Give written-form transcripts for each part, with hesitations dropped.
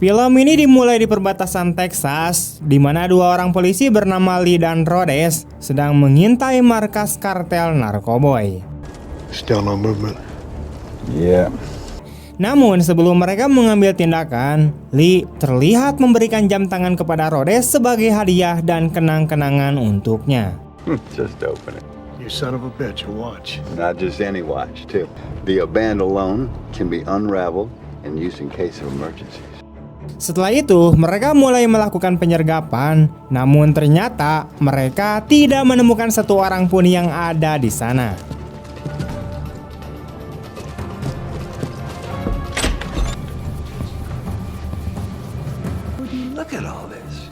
Film ini dimulai di perbatasan Texas, di mana dua orang polisi bernama Lee dan Rhodes sedang mengintai markas kartel Narkoboy. Still no movement. Yeah. Namun sebelum mereka mengambil tindakan, Lee terlihat memberikan jam tangan kepada Rhodes sebagai hadiah dan kenang-kenangan untuknya. Just open it. You son of a bitch, a watch. Not just any watch, too. The band alone can be unraveled and used in case of emergencies. Setelah itu, mereka mulai melakukan penyergapan, namun ternyata mereka tidak menemukan satu orang pun yang ada di sana. Look at all this.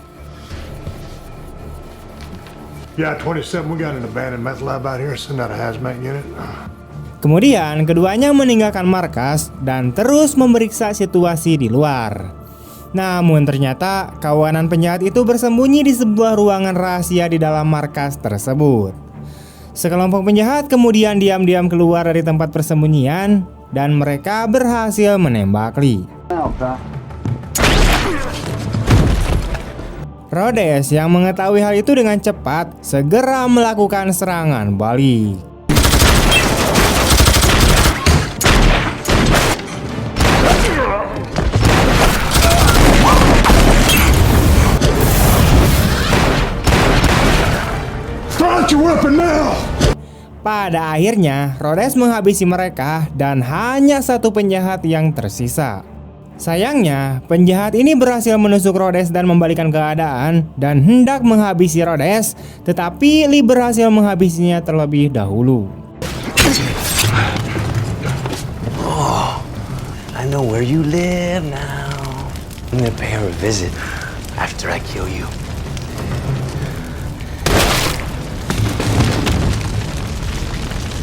Yeah, 27, we got an abandoned meth lab out here. Send out a hazmat unit. Kemudian keduanya meninggalkan markas dan terus memeriksa situasi di luar. Namun ternyata kawanan penjahat itu bersembunyi di sebuah ruangan rahasia di dalam markas tersebut. Sekelompok penjahat kemudian diam-diam keluar dari tempat persembunyian dan mereka berhasil menembak Lee. Rhodes yang mengetahui hal itu dengan cepat segera melakukan serangan balik. Pada akhirnya, Rhodes menghabisi mereka dan hanya satu penjahat yang tersisa. Sayangnya, penjahat ini berhasil menusuk Rhodes dan membalikan keadaan dan hendak menghabisi Rhodes, tetapi Lee berhasil menghabisinya terlebih dahulu. Oh, I know where you live now. I'm gonna pay her a visit after I kill you.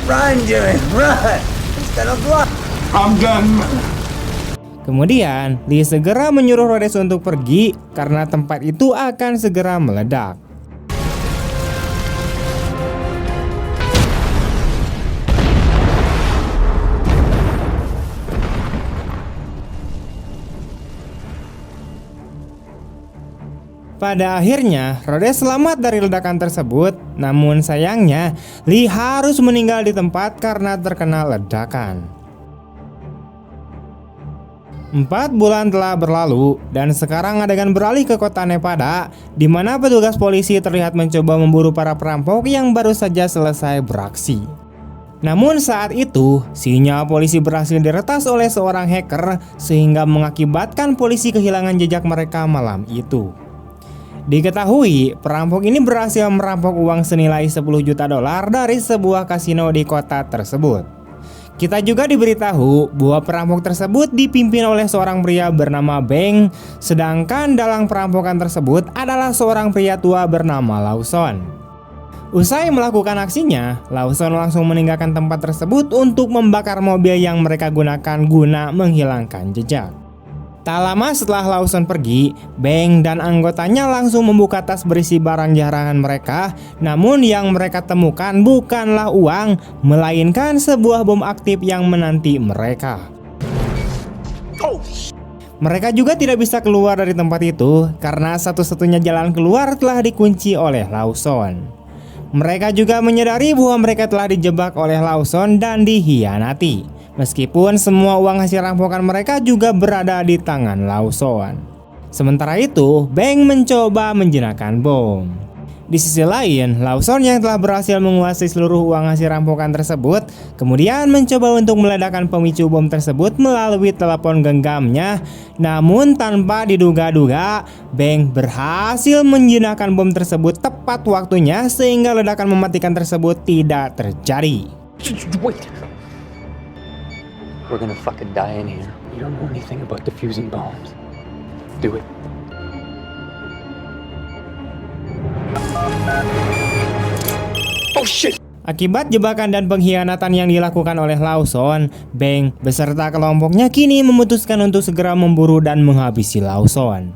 Run, Jimmy, run! Instead of run. I'm done. Kemudian, Lee segera menyuruh Rhodes untuk pergi karena tempat itu akan segera meledak. Pada akhirnya, Rhodes selamat dari ledakan tersebut, namun sayangnya Lee harus meninggal di tempat karena terkena ledakan. 4 bulan telah berlalu dan sekarang adegan beralih ke kota Nevada, di mana petugas polisi terlihat mencoba memburu para perampok yang baru saja selesai beraksi. Namun saat itu, sinyal polisi berhasil diretas oleh seorang hacker sehingga mengakibatkan polisi kehilangan jejak mereka malam itu. Diketahui, perampok ini berhasil merampok uang senilai 10 juta dolar dari sebuah kasino di kota tersebut. Kita juga diberitahu bahwa perampok tersebut dipimpin oleh seorang pria bernama Beng, sedangkan dalang perampokan tersebut adalah seorang pria tua bernama Lawson. Usai melakukan aksinya, Lawson langsung meninggalkan tempat tersebut untuk membakar mobil yang mereka gunakan guna menghilangkan jejak. Tak lama setelah Lawson pergi, Beng dan anggotanya langsung membuka tas berisi barang jarahan mereka. Namun yang mereka temukan bukanlah uang, melainkan sebuah bom aktif yang menanti mereka. Mereka juga tidak bisa keluar dari tempat itu karena satu-satunya jalan keluar telah dikunci oleh Lawson. Mereka juga menyadari bahwa mereka telah dijebak oleh Lawson dan dihianati. Meskipun semua uang hasil rampokan mereka juga berada di tangan Lawson. Sementara itu, Beng mencoba menjinakkan bom. Di sisi lain, Lawson yang telah berhasil menguasai seluruh uang hasil rampokan tersebut, kemudian mencoba untuk meledakkan pemicu bom tersebut melalui telepon genggamnya. Namun tanpa diduga-duga, Beng berhasil menjinakkan bom tersebut tepat waktunya sehingga ledakan mematikan tersebut tidak terjadi. Wait. We're gonna fucking die in here. You don't know anything about defusing bombs. Do it. Oh shit! Akibat jebakan dan pengkhianatan yang dilakukan oleh Lawson, Beng beserta kelompoknya kini memutuskan untuk segera memburu dan menghabisi Lawson.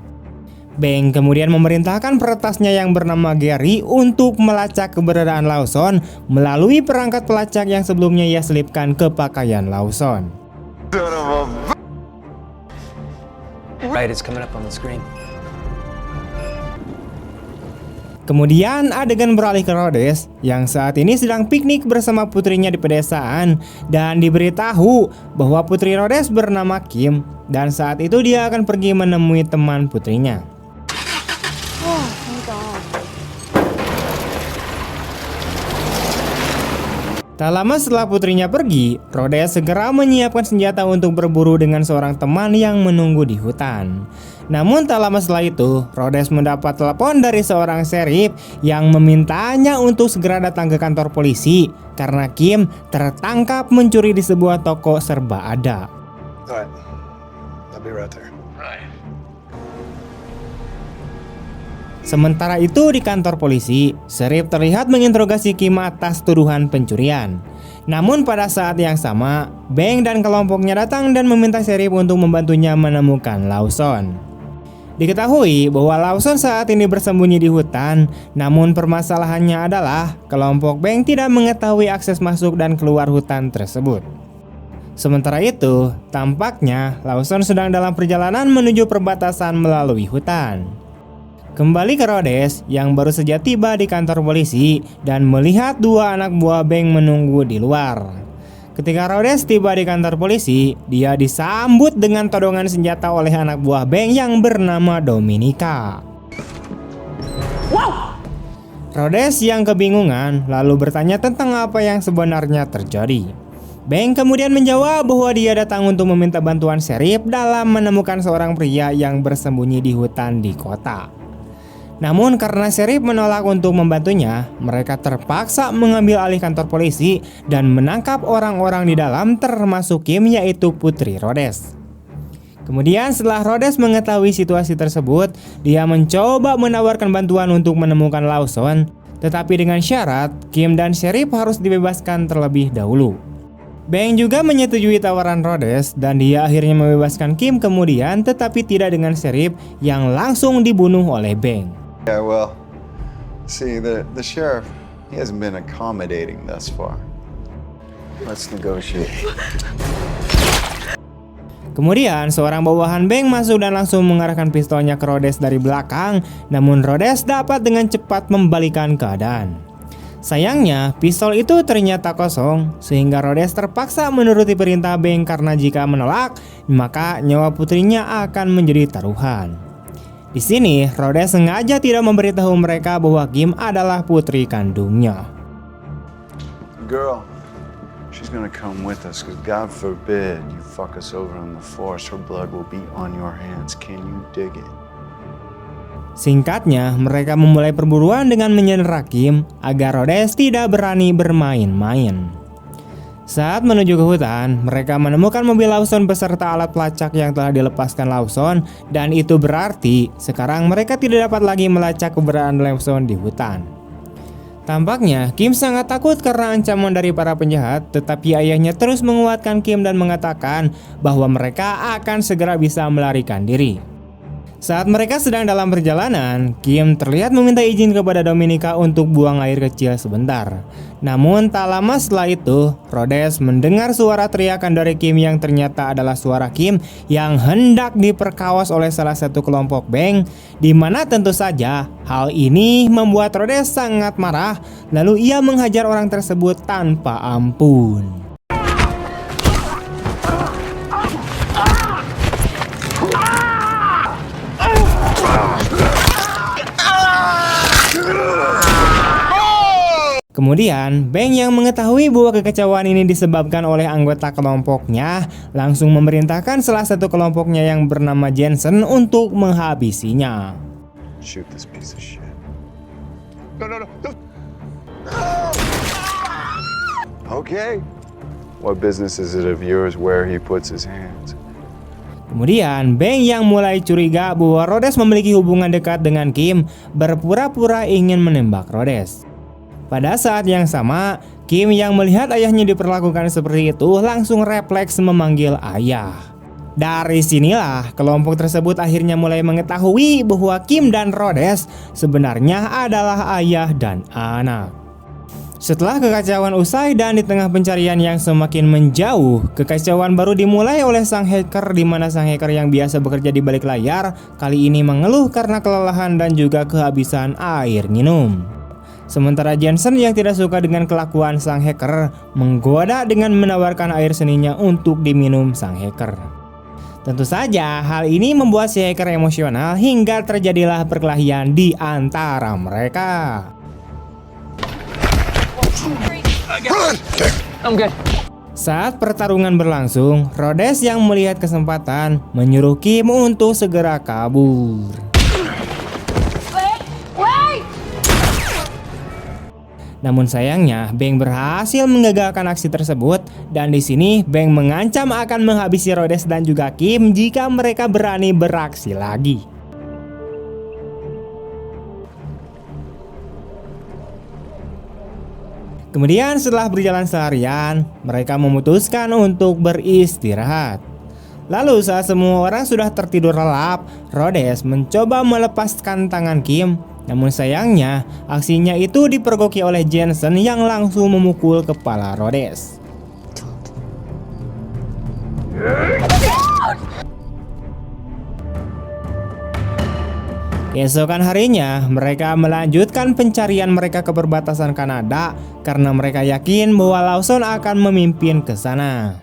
Beng kemudian memerintahkan peretasnya yang bernama Gary untuk melacak keberadaan Lawson melalui perangkat pelacak yang sebelumnya ia selipkan ke pakaian Lawson. Right, it's coming up on the screen. Kemudian adegan beralih ke Rhodes yang saat ini sedang piknik bersama putrinya di pedesaan dan diberitahu bahwa putri Rhodes bernama Kim dan saat itu dia akan pergi menemui teman putrinya. Tak lama setelah putrinya pergi, Rhodes segera menyiapkan senjata untuk berburu dengan seorang teman yang menunggu di hutan. Namun tak lama setelah itu, Rhodes mendapat telepon dari seorang sheriff yang memintanya untuk segera datang ke kantor polisi karena Kim tertangkap mencuri di sebuah toko serba ada. All right. I'll be right there. Sementara itu di kantor polisi, sheriff terlihat menginterogasi Kim atas tuduhan pencurian. Namun pada saat yang sama, Beng dan kelompoknya datang dan meminta sheriff untuk membantunya menemukan Lawson. Diketahui bahwa Lawson saat ini bersembunyi di hutan, namun permasalahannya adalah kelompok Beng tidak mengetahui akses masuk dan keluar hutan tersebut. Sementara itu, tampaknya Lawson sedang dalam perjalanan menuju perbatasan melalui hutan. Kembali ke Rhodes yang baru saja tiba di kantor polisi dan melihat dua anak buah Beng menunggu di luar. Ketika Rhodes tiba di kantor polisi, dia disambut dengan todongan senjata oleh anak buah Beng yang bernama Dominika. Rhodes yang kebingungan lalu bertanya tentang apa yang sebenarnya terjadi. Beng kemudian menjawab bahwa dia datang untuk meminta bantuan sheriff dalam menemukan seorang pria yang bersembunyi di hutan di kota. Namun karena sheriff menolak untuk membantunya, mereka terpaksa mengambil alih kantor polisi dan menangkap orang-orang di dalam termasuk Kim yaitu putri Rhodes. Kemudian setelah Rhodes mengetahui situasi tersebut, dia mencoba menawarkan bantuan untuk menemukan Lawson, tetapi dengan syarat Kim dan sheriff harus dibebaskan terlebih dahulu. Beng juga menyetujui tawaran Rhodes dan dia akhirnya membebaskan Kim kemudian, tetapi tidak dengan sheriff yang langsung dibunuh oleh Beng. Yeah, well, see, the sheriff, he hasn't been accommodating thus far. Let's negotiate. Kemudian seorang bawahan Beng masuk dan langsung mengarahkan pistolnya ke Rhodes dari belakang, namun Rhodes dapat dengan cepat membalikan keadaan. Sayangnya, pistol itu ternyata kosong, sehingga Rhodes terpaksa menuruti perintah Beng karena jika menolak, maka nyawa putrinya akan menjadi taruhan. Di sini, Rhodes sengaja tidak memberitahu mereka bahwa Kim adalah putri kandungnya. Girl, she's gonna come with us, because God forbid you fuck us over in the forest. Her blood will be on your hands. Can you dig it? Singkatnya, mereka memulai perburuan dengan menyandera Kim agar Rhodes tidak berani bermain-main. Saat menuju ke hutan, mereka menemukan mobil Lawson beserta alat pelacak yang telah dilepaskan Lawson, dan itu berarti sekarang mereka tidak dapat lagi melacak keberadaan Lawson di hutan. Tampaknya Kim sangat takut karena ancaman dari para penjahat, tetapi ayahnya terus menguatkan Kim dan mengatakan bahwa mereka akan segera bisa melarikan diri. Saat mereka sedang dalam perjalanan, Kim terlihat meminta izin kepada Dominika untuk buang air kecil sebentar. Namun tak lama setelah itu, Rhodes mendengar suara teriakan dari Kim yang ternyata adalah suara Kim yang hendak diperkawas oleh salah satu kelompok Beng, di mana tentu saja hal ini membuat Rhodes sangat marah, lalu ia menghajar orang tersebut tanpa ampun. Kemudian, Beng yang mengetahui bahwa kekecewaan ini disebabkan oleh anggota kelompoknya langsung memerintahkan salah satu kelompoknya yang bernama Jensen untuk menghabisinya. Shoot this piece of shit. No. Okay. What business is it of yours where he puts his hands? Kemudian, Beng yang mulai curiga bahwa Rhodes memiliki hubungan dekat dengan Kim berpura-pura ingin menembak Rhodes. Pada saat yang sama, Kim yang melihat ayahnya diperlakukan seperti itu langsung refleks memanggil ayah. Dari sinilah kelompok tersebut akhirnya mulai mengetahui bahwa Kim dan Rhodes sebenarnya adalah ayah dan anak. Setelah kekacauan usai dan di tengah pencarian yang semakin menjauh, kekacauan baru dimulai oleh sang hacker, di mana sang hacker yang biasa bekerja di balik layar kali ini mengeluh karena kelelahan dan juga kehabisan air minum. Sementara Jensen yang tidak suka dengan kelakuan sang hacker menggoda dengan menawarkan air seninya untuk diminum sang hacker. Tentu saja hal ini membuat si hacker emosional hingga terjadilah perkelahian di antara mereka. Saat pertarungan berlangsung, Rhodes yang melihat kesempatan menyuruh Kim untuk segera kabur. Namun sayangnya, Beng berhasil menggagalkan aksi tersebut, dan di sini Beng mengancam akan menghabisi Rhodes dan juga Kim jika mereka berani beraksi lagi. Kemudian setelah berjalan seharian, mereka memutuskan untuk beristirahat. Lalu saat semua orang sudah tertidur lelap, Rhodes mencoba melepaskan tangan Kim. Namun sayangnya, aksinya itu dipergoki oleh Jensen yang langsung memukul kepala Rhodes. Keesokan harinya, mereka melanjutkan pencarian mereka ke perbatasan Kanada karena mereka yakin bahwa Lawson akan memimpin ke sana.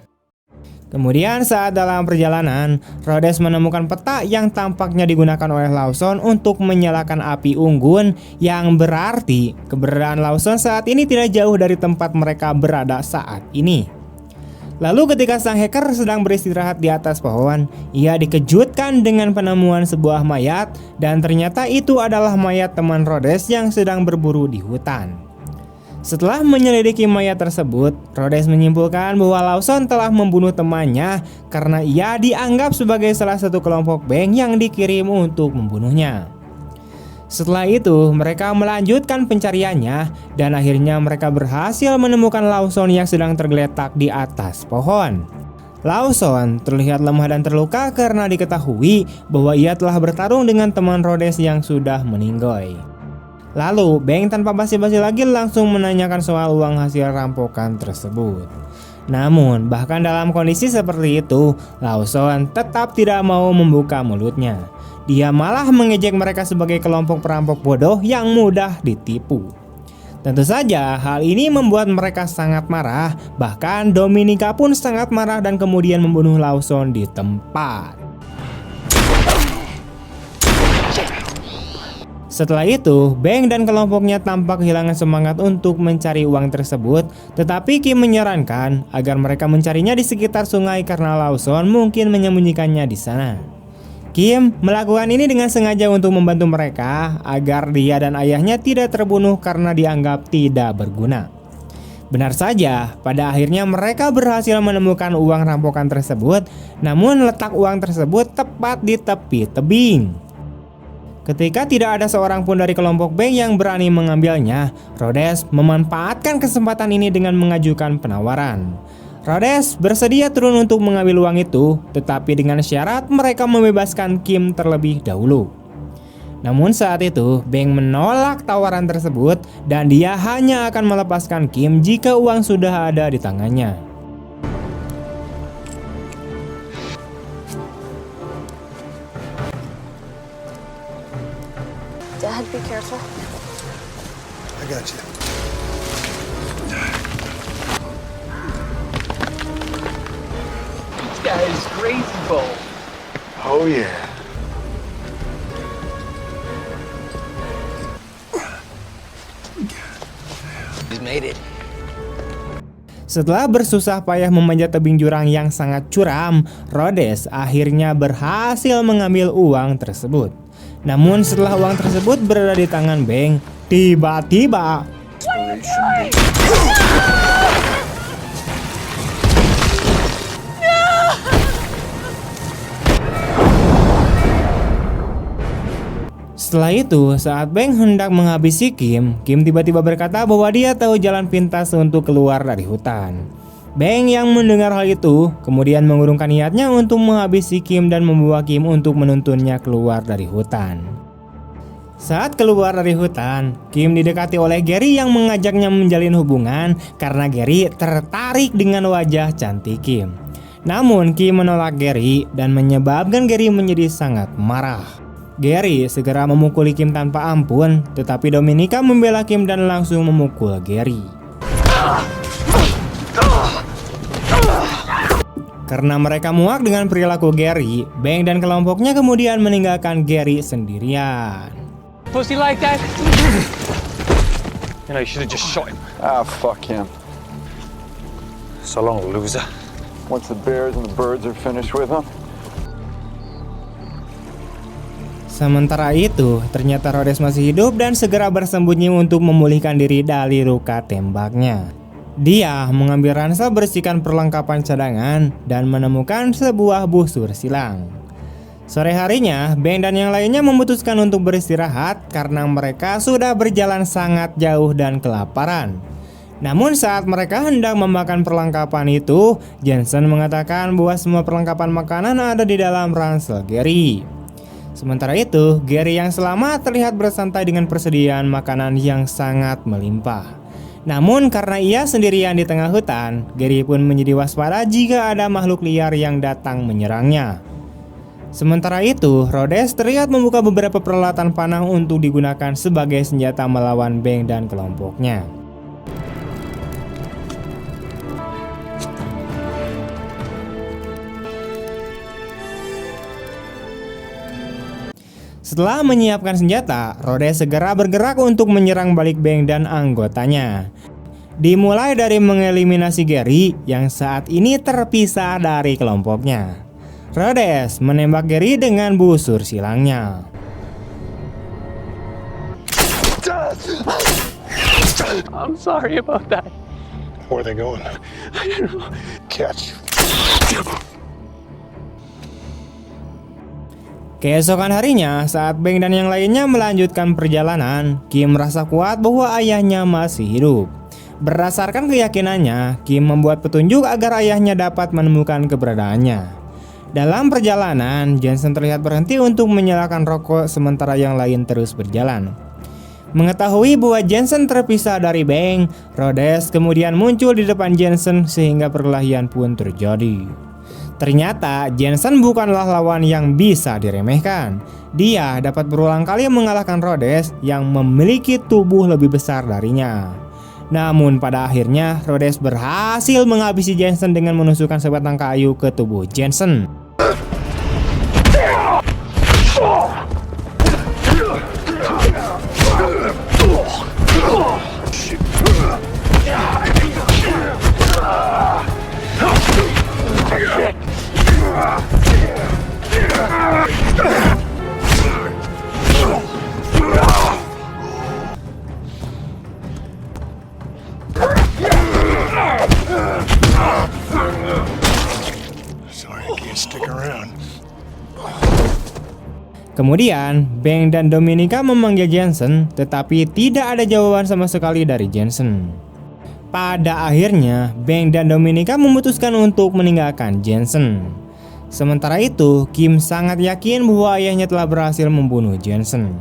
Kemudian saat dalam perjalanan, Rhodes menemukan peta yang tampaknya digunakan oleh Lawson untuk menyalakan api unggun, yang berarti keberadaan Lawson saat ini tidak jauh dari tempat mereka berada saat ini. Lalu ketika sang hacker sedang beristirahat di atas pohon, ia dikejutkan dengan penemuan sebuah mayat, dan ternyata itu adalah mayat teman Rhodes yang sedang berburu di hutan. Setelah menyelidiki mayat tersebut, Rhodes menyimpulkan bahwa Lawson telah membunuh temannya karena ia dianggap sebagai salah satu kelompok Beng yang dikirim untuk membunuhnya. Setelah itu, mereka melanjutkan pencariannya dan akhirnya mereka berhasil menemukan Lawson yang sedang tergeletak di atas pohon. Lawson terlihat lemah dan terluka karena diketahui bahwa ia telah bertarung dengan teman Rhodes yang sudah meninggoy. Lalu, Beng tanpa basa-basi lagi langsung menanyakan soal uang hasil rampokan tersebut. Namun, bahkan dalam kondisi seperti itu, Lawson tetap tidak mau membuka mulutnya. Dia malah mengejek mereka sebagai kelompok perampok bodoh yang mudah ditipu. Tentu saja hal ini membuat mereka sangat marah, bahkan Dominika pun sangat marah dan kemudian membunuh Lawson di tempat. Setelah itu, Beng dan kelompoknya tampak kehilangan semangat untuk mencari uang tersebut, tetapi Kim menyarankan agar mereka mencarinya di sekitar sungai karena Lawson mungkin menyembunyikannya di sana. Kim melakukan ini dengan sengaja untuk membantu mereka agar dia dan ayahnya tidak terbunuh karena dianggap tidak berguna. Benar saja, pada akhirnya mereka berhasil menemukan uang rampokan tersebut, namun letak uang tersebut tepat di tepi tebing. Ketika tidak ada seorang pun dari kelompok Beng yang berani mengambilnya, Rhodes memanfaatkan kesempatan ini dengan mengajukan penawaran. Rhodes bersedia turun untuk mengambil uang itu, tetapi dengan syarat mereka membebaskan Kim terlebih dahulu. Namun saat itu, Beng menolak tawaran tersebut dan dia hanya akan melepaskan Kim jika uang sudah ada di tangannya. Dad, be careful. I got you. This guy is crazy, Bo. Oh, yeah. He's made it. Setelah bersusah payah memanjat tebing jurang yang sangat curam, Rhodes akhirnya berhasil mengambil uang tersebut. Namun setelah uang tersebut berada di tangan Beng, tiba-tiba setelah itu, saat Beng hendak menghabisi Kim tiba-tiba berkata bahwa dia tahu jalan pintas untuk keluar dari hutan. Beng yang mendengar hal itu kemudian mengurungkan niatnya untuk menghabisi Kim dan membawa Kim untuk menuntunnya keluar dari hutan. Saat keluar dari hutan, Kim didekati oleh Gary yang mengajaknya menjalin hubungan karena Gary tertarik dengan wajah cantik Kim. Namun Kim menolak Gary dan menyebabkan Gary menjadi sangat marah. Gary segera memukuli Kim tanpa ampun, tetapi Dominika membela Kim dan langsung memukul Gary. Karena mereka muak dengan perilaku Gary, Bang dan kelompoknya kemudian meninggalkan Gary sendirian. Pussy like that? You know, you should have just shot him. Ah, fuck him. So long, loser. Once the bears and the birds are finished with him. Sementara itu, ternyata Rhodes masih hidup dan segera bersembunyi untuk memulihkan diri dari luka tembaknya. Dia mengambil ransel bersihkan perlengkapan cadangan dan menemukan sebuah busur silang. Sore harinya, Bang dan yang lainnya memutuskan untuk beristirahat karena mereka sudah berjalan sangat jauh dan kelaparan. Namun saat mereka hendak memakan perlengkapan itu, Jensen mengatakan bahwa semua perlengkapan makanan ada di dalam ransel Gary. Sementara itu, Gary yang selamat terlihat bersantai dengan persediaan makanan yang sangat melimpah. Namun karena ia sendirian di tengah hutan, Gary pun menjadi waspada jika ada makhluk liar yang datang menyerangnya. Sementara itu, Rhodes terlihat membuka beberapa peralatan panah untuk digunakan sebagai senjata melawan Bang dan kelompoknya. Setelah menyiapkan senjata, Rhodes segera bergerak untuk menyerang balik Bang dan anggotanya. Dimulai dari mengeliminasi Gary yang saat ini terpisah dari kelompoknya. Rhodes menembak Gary dengan busur silangnya. I'm sorry about that. Where are they going? I don't know. Catch. Keesokan harinya, saat Bang dan yang lainnya melanjutkan perjalanan, Kim merasa kuat bahwa ayahnya masih hidup. Berdasarkan keyakinannya, Kim membuat petunjuk agar ayahnya dapat menemukan keberadaannya. Dalam perjalanan, Jensen terlihat berhenti untuk menyalakan rokok sementara yang lain terus berjalan. Mengetahui bahwa Jensen terpisah dari Bang, Rhodes kemudian muncul di depan Jensen sehingga perkelahian pun terjadi. Ternyata Jensen bukanlah lawan yang bisa diremehkan. Dia dapat berulang kali mengalahkan Rhodes yang memiliki tubuh lebih besar darinya. Namun pada akhirnya Rhodes berhasil menghabisi Jensen dengan menusukkan sebatang kayu ke tubuh Jensen. Sorry, I can't stick around. Kemudian, Bang dan Dominika memanggil Jensen, tetapi tidak ada jawaban sama sekali dari Jensen. Pada akhirnya, Bang dan Dominika memutuskan untuk meninggalkan Jensen. Sementara itu, Kim sangat yakin bahwa ayahnya telah berhasil membunuh Jensen.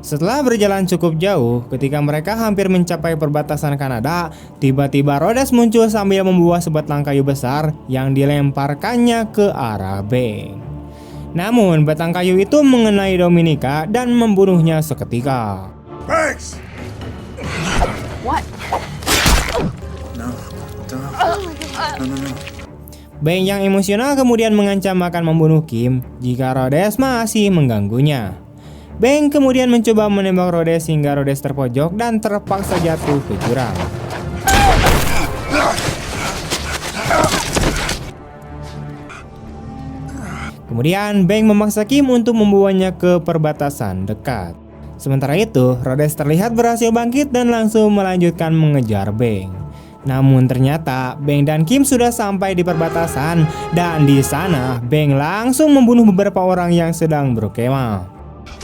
Setelah berjalan cukup jauh, ketika mereka hampir mencapai perbatasan Kanada, tiba-tiba Rhodes muncul sambil membawa sebatang kayu besar yang dilemparkannya ke arah Bang. Namun batang kayu itu mengenai Dominika dan membunuhnya seketika. Thanks! What? Bang yang emosional kemudian mengancam akan membunuh Kim jika Rhodes masih mengganggunya. Bang kemudian mencoba menembak Rhodes hingga Rhodes terpojok dan terpaksa jatuh ke jurang. Kemudian Bang memaksa Kim untuk membawanya ke perbatasan dekat. Sementara itu, Rhodes terlihat berhasil bangkit dan langsung melanjutkan mengejar Bang. Namun ternyata Bang dan Kim sudah sampai di perbatasan dan di sana Bang langsung membunuh beberapa orang yang sedang berkemah.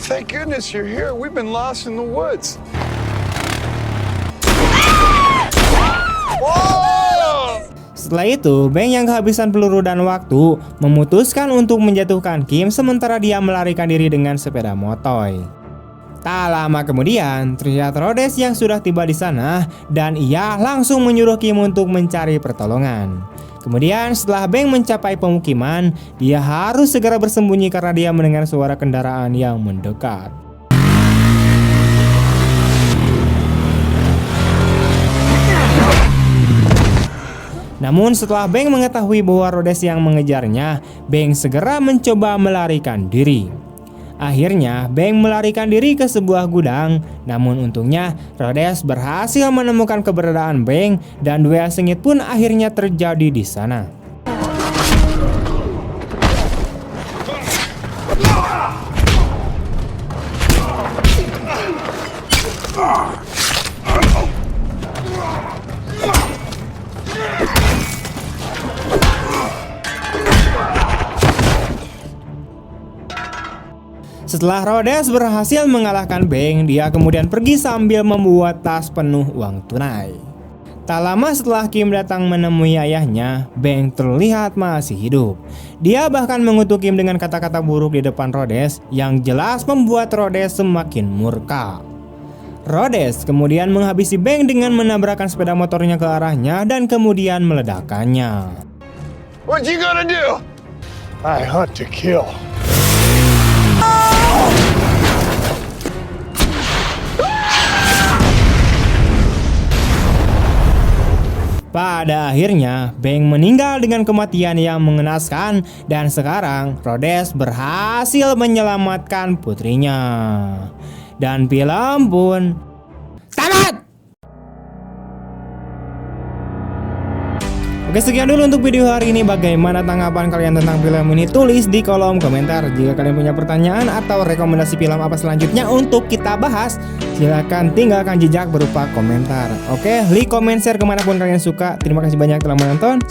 Thank goodness you're here. We've been lost in the woods. Setelah itu, Bang yang kehabisan peluru dan waktu memutuskan untuk menjatuhkan Kim sementara dia melarikan diri dengan sepeda motor. Tak lama kemudian, terlihat Rhodes yang sudah tiba di sana dan ia langsung menyuruh Kim untuk mencari pertolongan. Kemudian setelah Bank mencapai pemukiman, dia harus segera bersembunyi karena dia mendengar suara kendaraan yang mendekat. Namun setelah Bank mengetahui bahwa Rhodes yang mengejarnya, Bank segera mencoba melarikan diri. Akhirnya Bank melarikan diri ke sebuah gudang, namun untungnya Rhodes berhasil menemukan keberadaan Bank dan duel sengit pun akhirnya terjadi di sana. Setelah Rhodes berhasil mengalahkan Bank, dia kemudian pergi sambil membuat tas penuh uang tunai. Tak lama setelah Kim datang menemui ayahnya, Bank terlihat masih hidup. Dia bahkan mengutuk Kim dengan kata-kata buruk di depan Rhodes yang jelas membuat Rhodes semakin murka. Rhodes kemudian menghabisi Bank dengan menabrakkan sepeda motornya ke arahnya dan kemudian meledakkannya. What you gonna do? I hunt to kill. Pada akhirnya, Bank meninggal dengan kematian yang mengenaskan dan sekarang Rhodes berhasil menyelamatkan putrinya. Dan film pun tamat! Oke, sekian dulu untuk video hari ini. Bagaimana tanggapan kalian tentang film ini? Tulis di kolom komentar. Jika kalian punya pertanyaan atau rekomendasi film apa selanjutnya untuk kita bahas, silahkan tinggalkan jejak berupa komentar. Oke, like, comment, share kemanapun kalian suka. Terima kasih banyak telah menonton.